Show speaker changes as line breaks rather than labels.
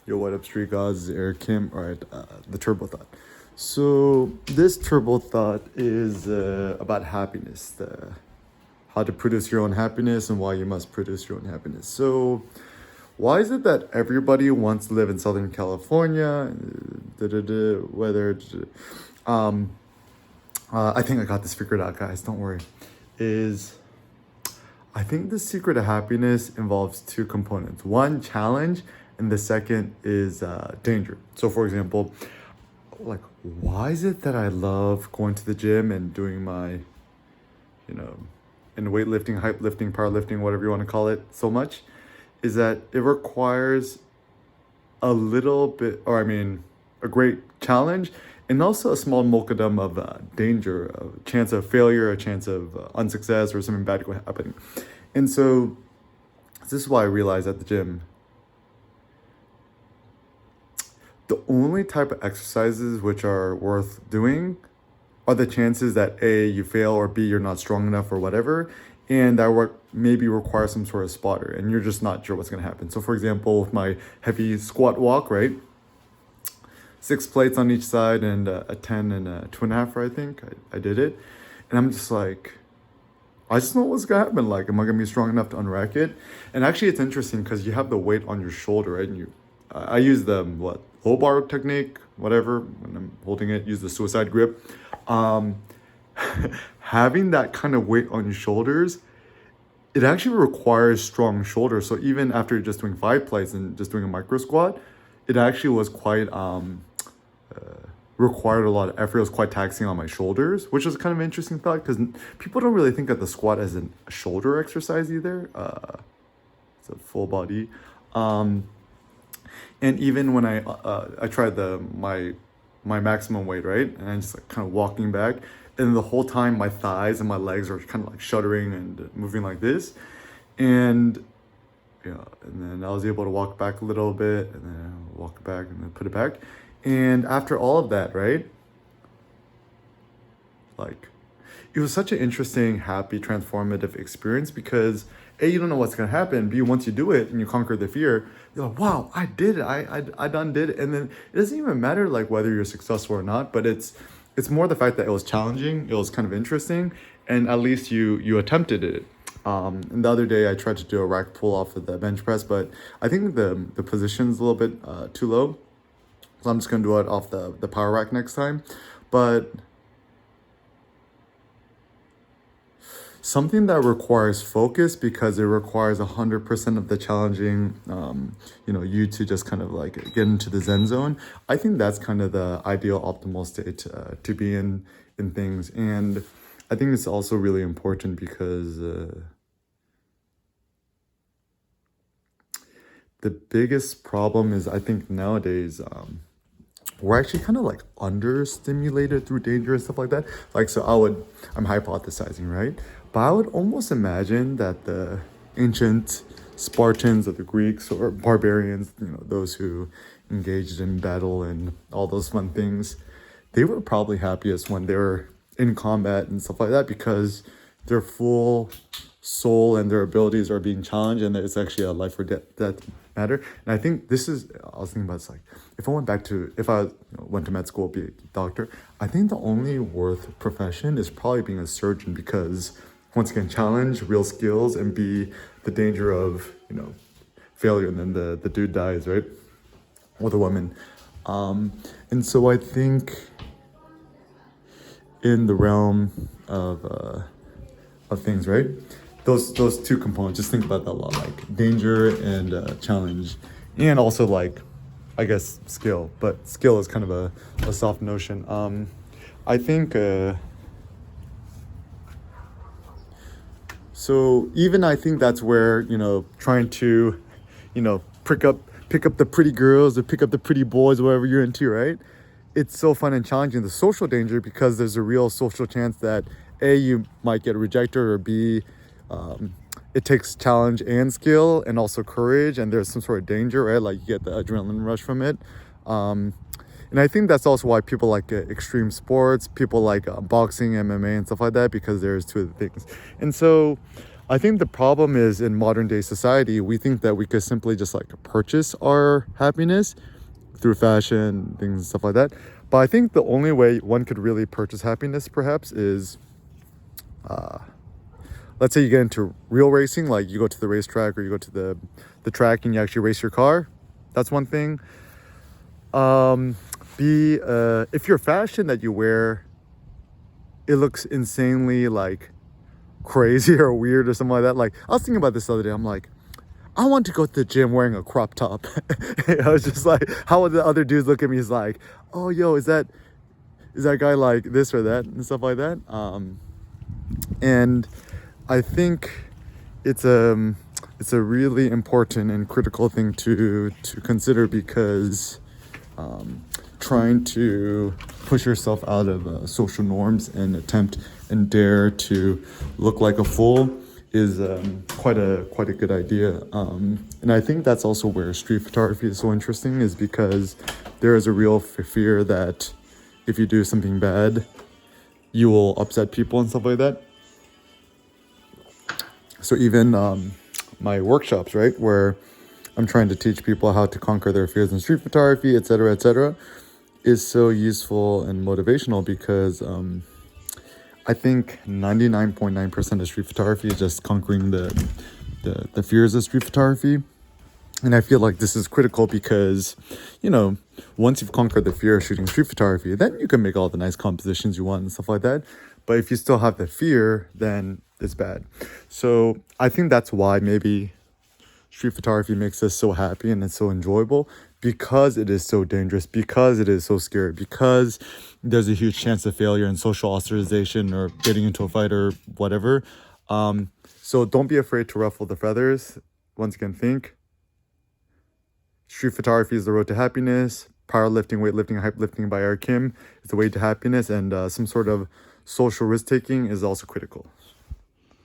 Yo, what up, Street Gods? Eric Kim. All right, the Turbo Thought. So this Turbo Thought is about happiness, how to produce your own happiness and why you must produce your own happiness. So why is it that everybody wants to live in Southern California? Whether I think I got this figured out, guys. Don't worry. Is I think the secret of happiness involves two components. One, challenge, and the second is danger. So, for example, like, why is it that I love going to the gym and doing my, you know, in weightlifting, hype lifting, powerlifting, whatever you want to call it, so much? Is that it requires a little bit, or I mean, a great challenge, and also a small modicum of danger, a chance of failure, a chance of unsuccess, or something bad happening. And so, this is why I realized at the gym, the only type of exercises which are worth doing are the chances that A, you fail, or B, you're not strong enough, or whatever, and that work maybe require some sort of spotter, and you're just not sure what's going to happen. So, for example, with my heavy squat walk, right? 6 plates on each side and a 10 and a 2.5, I think. I did it. And I'm just like, I just know what's gonna happen. Like, am I gonna be strong enough to unrack it? And actually, it's interesting because you have the weight on your shoulder, right? And I use the low bar technique, whatever. When I'm holding it, use the suicide grip. Um, Having that kind of weight on your shoulders, it actually requires strong shoulders. So even after just doing 5 plates and just doing a micro squat, it actually was quite required a lot of effort. It was quite taxing on my shoulders, which is kind of an interesting thought because people don't really think of the squat as a shoulder exercise either. It's a full body. And even when I tried my maximum weight, right, and I'm just like kind of walking back, and the whole time my thighs and my legs are kind of like shuddering and moving like this, and yeah, and then I was able to walk back a little bit, and then walk back, and then put it back. And after all of that, right? Like, it was such an interesting, happy, transformative experience because A, you don't know what's gonna happen. B, once you do it and you conquer the fear, you're like, wow, I did it. I done did it. And then it doesn't even matter like whether you're successful or not, but it's more the fact that it was challenging, it was kind of interesting, and at least you attempted it. And the other day I tried to do a rack pull off of the bench press, but I think the position's a little bit too low. So I'm just gonna do it off the power rack next time. But something that requires focus because it requires 100% of the challenging, you to just kind of like get into the Zen zone. I think that's kind of the ideal optimal state to be in things. And I think it's also really important because the biggest problem is I think nowadays, we're actually kind of like understimulated through danger and stuff like that. Like, so I'm hypothesizing, right? But I would almost imagine that the ancient Spartans or the Greeks or barbarians, those who engaged in battle and all those fun things, they were probably happiest when they were in combat and stuff like that because their full soul and their abilities are being challenged and it's actually a life or death matter. And I think I was thinking about, it's like, if I went to med school, be a doctor, I think the only worth profession is probably being a surgeon because once again, challenge, real skills, and be the danger of, failure, and then the dude dies, right? Or the woman. And so I think in the realm of things, right? Those two components, just think about that a lot, like danger and challenge, and also like, I guess, skill, but skill is kind of a soft notion. I think so even I think that's where, trying to, pick up the pretty girls or pick up the pretty boys, whatever you're into, right? It's so fun and challenging, the social danger, because there's a real social chance that A, you might get rejected, or B, it takes challenge and skill and also courage, and there's some sort of danger, right? Like, you get the adrenaline rush from it. And I think that's also why people like extreme sports, people like boxing, MMA, and stuff like that, because there's two of the things. And so I think the problem is in modern day society, we think that we could simply just like purchase our happiness through fashion, things, stuff like that. But I think the only way one could really purchase happiness, perhaps, is let's say you get into real racing, like you go to the racetrack or you go to the track and you actually race your car. That's one thing. If your fashion that you wear, it looks insanely like crazy or weird or something like that. Like I was thinking about this the other day. I'm like, I want to go to the gym wearing a crop top. I was just like, how would the other dudes look at me? He's like, oh, yo, is that guy like this or that and stuff like that? And I think it's a really important and critical thing to consider, because trying to push yourself out of social norms and attempt and dare to look like a fool is quite a good idea. And I think that's also where street photography is so interesting, is because there is a real fear that if you do something bad, you will upset people and stuff like that. So even my workshops, right, where I'm trying to teach people how to conquer their fears in street photography, etc., is so useful and motivational, because I think 99.9% of street photography is just conquering the fears of street photography. And I feel like this is critical because, once you've conquered the fear of shooting street photography, then you can make all the nice compositions you want and stuff like that. But if you still have the fear, then it's bad. So I think that's why maybe street photography makes us so happy and it's so enjoyable, because it is so dangerous, because it is so scary, because there's a huge chance of failure and social ostracization or getting into a fight or whatever. So don't be afraid to ruffle the feathers. Once again, think street photography is the road to happiness. Powerlifting, weightlifting, hype lifting by Eric Kim is the way to happiness, and some sort of social risk taking is also critical.